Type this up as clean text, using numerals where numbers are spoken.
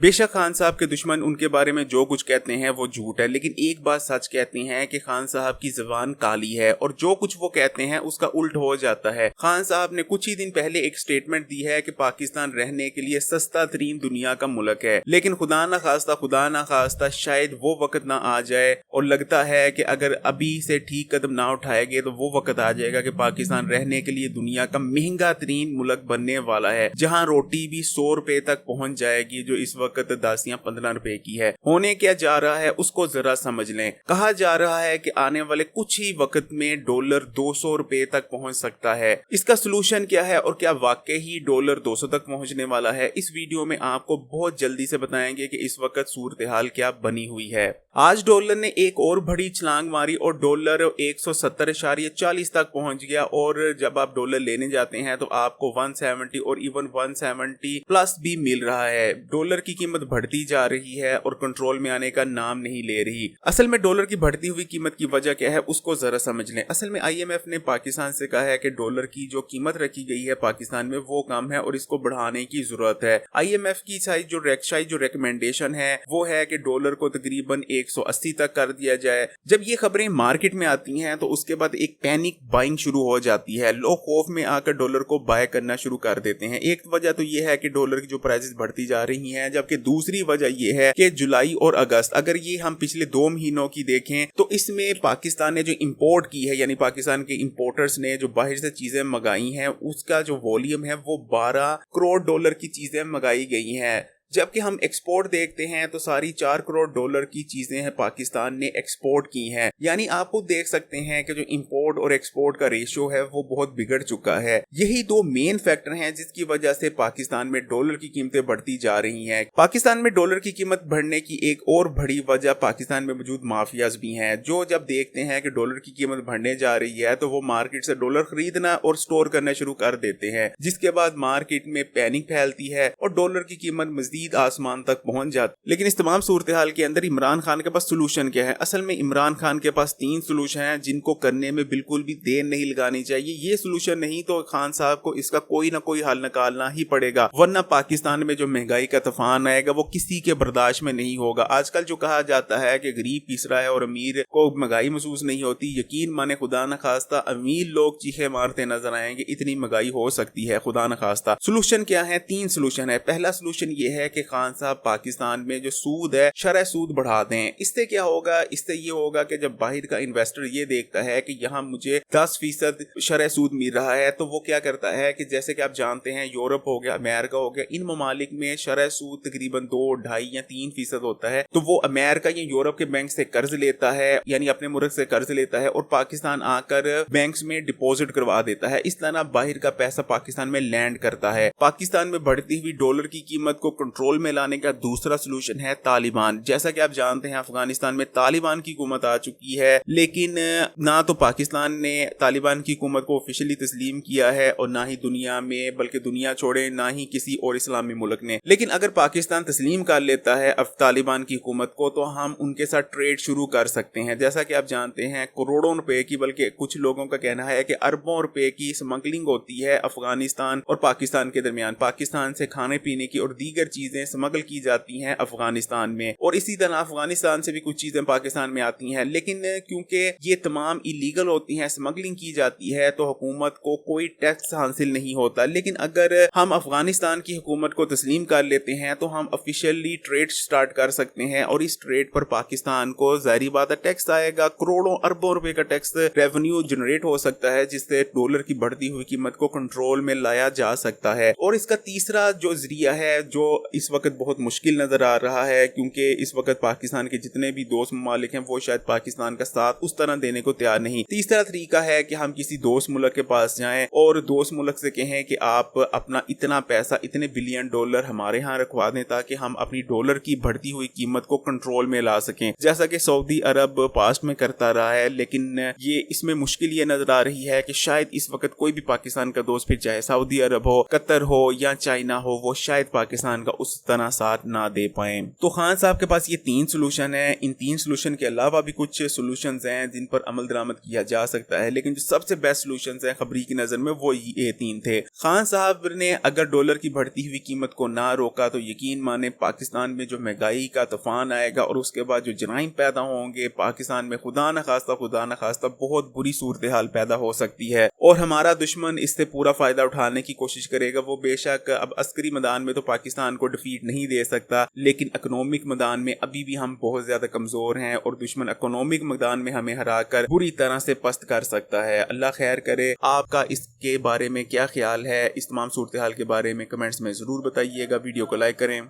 बेशक खान साहब के दुश्मन उनके बारे में जो कुछ कहते हैं वो झूठ है, लेकिन एक बात सच कहते हैं कि खान साहब की जुबान काली है और जो कुछ वो कहते हैं उसका उल्ट हो जाता है। खान साहब ने कुछ ही दिन पहले एक स्टेटमेंट दी है कि पाकिस्तान रहने के लिए सस्ता तरीन दुनिया का मुल्क है, लेकिन खुदा ना खास्ता शायद वो वक्त ना आ जाए और लगता है कि अगर अभी से ठीक कदम ना उठाएंगे तो वो वक्त आ जाएगा कि पाकिस्तान रहने के लिए दुनिया का महंगा तरीन मुल्क बनने वाला है, जहाँ रोटी भी 100 रुपए तक पहुंच जाएगी जो इस वक्त 10 या 15 रुपए की है। होने क्या जा रहा है उसको जरा समझ लें। कहा जा रहा है कि आने वाले कुछ ही वक्त में डॉलर 200 रुपए तक पहुंच सकता है। इसका सोल्यूशन क्या है और क्या वाकई ही डॉलर 200 तक पहुंचने वाला है, इस वीडियो में आपको बहुत जल्दी से बताएंगे कि इस वक्त सूरत हाल क्या बनी हुई है। आज डॉलर ने एक और बड़ी छलांग मारी और डॉलर 170.40 तक पहुंच गया और जब आप डॉलर लेने जाते हैं तो आपको 170 और इवन 170 प्लस भी मिल रहा है। डॉलर की कीमत बढ़ती जा रही है और कंट्रोल में आने का नाम नहीं ले रही। असल में डॉलर की बढ़ती हुई कीमत की वजह क्या है उसको जरा समझ लें। असल में IMF ने पाकिस्तान से कहा है कि डॉलर की जो कीमत रखी गई है पाकिस्तान में वो कम है और इसको बढ़ाने की जरूरत है। IMF की जो रिकमेंडेशन है वो है कि डॉलर को तकरीबन 180 तक कर दिया जाए। जब ये खबरें मार्केट में आती हैं तो उसके बाद एक पैनिक बाइंग शुरू हो जाती है। लोग खौफ में आकर डॉलर को बाय करना शुरू कर देते हैं। एक वजह तो ये है कि डॉलर की जो प्राइसेस बढ़ती जा रही हैं, जबकि दूसरी वजह ये है कि जुलाई और अगस्त अगर ये हम पिछले 2 महीनों की देखें तो इसमें पाकिस्तान ने जो इंपोर्ट की है, यानी पाकिस्तान के इंपोर्टर्स ने जो बाहर से चीजें मंगाई हैं उसका जो वॉल्यूम है वो 12 करोड़ डॉलर की चीजें मंगाई गई हैं। जबकि हम एक्सपोर्ट देखते हैं तो सारी 4 करोड़ डॉलर की चीजें हैं पाकिस्तान ने एक्सपोर्ट की हैं। यानी आप खुद देख सकते हैं कि जो इंपोर्ट और एक्सपोर्ट का रेशियो है वो बहुत बिगड़ चुका है। यही 2 मेन फैक्टर हैं जिसकी वजह से पाकिस्तान में डॉलर की कीमतें बढ़ती जा रही हैं। पाकिस्तान में डॉलर की कीमत बढ़ने की एक और बड़ी वजह पाकिस्तान में मौजूद माफियाज भी हैं, जो जब देखते हैं कि डॉलर की कीमत बढ़ने जा रही है तो वो मार्केट से डॉलर खरीदना और स्टोर करना शुरू कर देते हैं, जिसके बाद मार्केट में पैनिक फैलती है और डॉलर की कीमत मजीद आसमान तक पहुंच जाती। लेकिन इस तमाम सूरत हाल के अंदर इमरान खान के पास सोल्यूशन क्या है? असल में इमरान खान के पास 3 सोल्यूशन हैं जिनको करने में बिल्कुल भी देर नहीं लगानी चाहिए। ये सोल्यूशन नहीं तो खान साहब को इसका कोई ना कोई हल निकालना ही पड़ेगा, वरना पाकिस्तान में जो महंगाई का तूफान आएगा वो किसी के बर्दाश्त में नहीं होगा। आजकल जो कहा जाता है कि गरीब पिस रहा है और अमीर को महंगाई महसूस नहीं होती, यकीन माने खुदा न खास्ता अमीर लोग चीखे मारते नजर आएंगे, इतनी महंगाई हो सकती है खुदा न खास्ता। सोल्यूशन क्या है? 3 सोल्यूशन है। पहला सोल्यूशन ये है कि खान साहब पाकिस्तान में जो सूद है शरह सूद बढ़ा दें। इससे क्या होगा? इससे ये होगा कि जब बाहर का इन्वेस्टर ये देखता है कि यहाँ मुझे 10% शरह सूद मिल रहा है तो वो क्या करता है कि जैसे कि आप जानते हैं यूरोप हो गया, अमेरिका हो गया, इन ममालिक में शरह सूद तकरीबन 2, 2.5 या 3% होता है। तो वो अमेरिका या यूरोप के बैंक से कर्ज लेता है, यानी अपने मुल्क से कर्ज लेता है और पाकिस्तान आकर बैंक्स में डिपॉजिट करवा देता है। इस तरह बाहर का पैसा पाकिस्तान में लैंड करता है। पाकिस्तान में बढ़ती हुई डॉलर की कीमत को कंट्रोल में लाने का दूसरा सलूशन है तालिबान। जैसा कि आप जानते हैं अफगानिस्तान में तालिबान की हुकूमत आ चुकी है, लेकिन ना तो पाकिस्तान ने तालिबान की हुकूमत को ऑफिशियली तस्लीम किया है और ना ही दुनिया में, बल्कि दुनिया छोड़े ना ही किसी और इस्लामी मुल्क ने। लेकिन अगर पाकिस्तान तस्लीम कर लेता है अब तालिबान की हुकूमत को तो हम उनके साथ ट्रेड शुरू कर सकते हैं। जैसा कि आप जानते हैं करोड़ों रुपए की, बल्कि कुछ लोगों का कहना है कि अरबों रुपए की स्मगलिंग होती है अफगानिस्तान और पाकिस्तान के दरमियान। पाकिस्तान से खाने पीने की और दीगर चीजें स्मगल की जाती हैं अफगानिस्तान में और इसी तरह अफगानिस्तान से भी कुछ चीजें पाकिस्तान में आती हैं। लेकिन क्योंकि ये तमाम इलीगल होती हैं, स्मगलिंग की जाती है, तो हुकूमत को कोई टैक्स हासिल नहीं होता। लेकिन अगर हम अफगानिस्तान की हुकूमत को तस्लीम कर लेते हैं तो हम ऑफिशियली ट्रेड स्टार्ट कर सकते हैं और इस ट्रेड पर पाकिस्तान को जाहिर बात है टैक्स आएगा। करोड़ों अरबों रुपए का टैक्स रेवेन्यू जनरेट हो सकता है जिससे डॉलर की बढ़ती हुई कीमत को कंट्रोल में लाया जा सकता है। और इसका तीसरा जो जरिया है जो इस वक्त बहुत मुश्किल नजर आ रहा है, क्योंकि इस वक्त पाकिस्तान के जितने भी दोस्त ममालिक हैं वो शायद पाकिस्तान का साथ उस तरह देने को तैयार नहीं। तीसरा तरीका है कि हम किसी दोस्त मुल्क के पास जाएं और दोस्त मुल्क से कहें कि आप अपना इतना पैसा, इतने बिलियन डॉलर हमारे यहाँ रखवा दें ताकि हम अपनी डॉलर की बढ़ती हुई कीमत को कंट्रोल में ला सकें, जैसा कि सऊदी अरब पास्ट में करता रहा है। लेकिन ये इसमें मुश्किल ये नजर आ रही है कि शायद इस वक्त कोई भी पाकिस्तान का दोस्त, फिर चाहे सऊदी अरब हो, कतर हो या चाइना हो, वो शायद पाकिस्तान का उस तरह साथ ना दे पाए। तो खान साहब के पास ये 3 सोल्यूशन है। इन 3 सोल्यूशन के अलावा भी कुछ सोल्यूशन हैं जिन पर अमल दरामद किया जा सकता है, लेकिन जो सबसे बेस्ट सोल्यूशन है खबरी की नजर में वो ये 3 थे। खान साहब ने अगर डॉलर की बढ़ती हुई कीमत को ना रोका तो यकीन माने पाकिस्तान में जो महंगाई का तूफान आएगा और उसके बाद जो जराइम पैदा होंगे पाकिस्तान में, खुदा न खास्ता बहुत बुरी सूरत हाल पैदा हो सकती है और हमारा दुश्मन इससे पूरा फायदा उठाने की कोशिश करेगा। वो बेशक अब अस्करी मैदान में तो पाकिस्तान को डिफीट नहीं दे सकता, लेकिन इकोनॉमिक मैदान में अभी भी हम बहुत ज्यादा कमजोर हैं और दुश्मन इकोनॉमिक मैदान में हमें हराकर बुरी तरह से पस्त कर सकता है। अल्लाह खैर करे। आपका इसके बारे में क्या ख्याल है? इस तमाम सूरत हाल के बारे में कमेंट्स में जरूर बताइएगा। वीडियो को लाइक करें।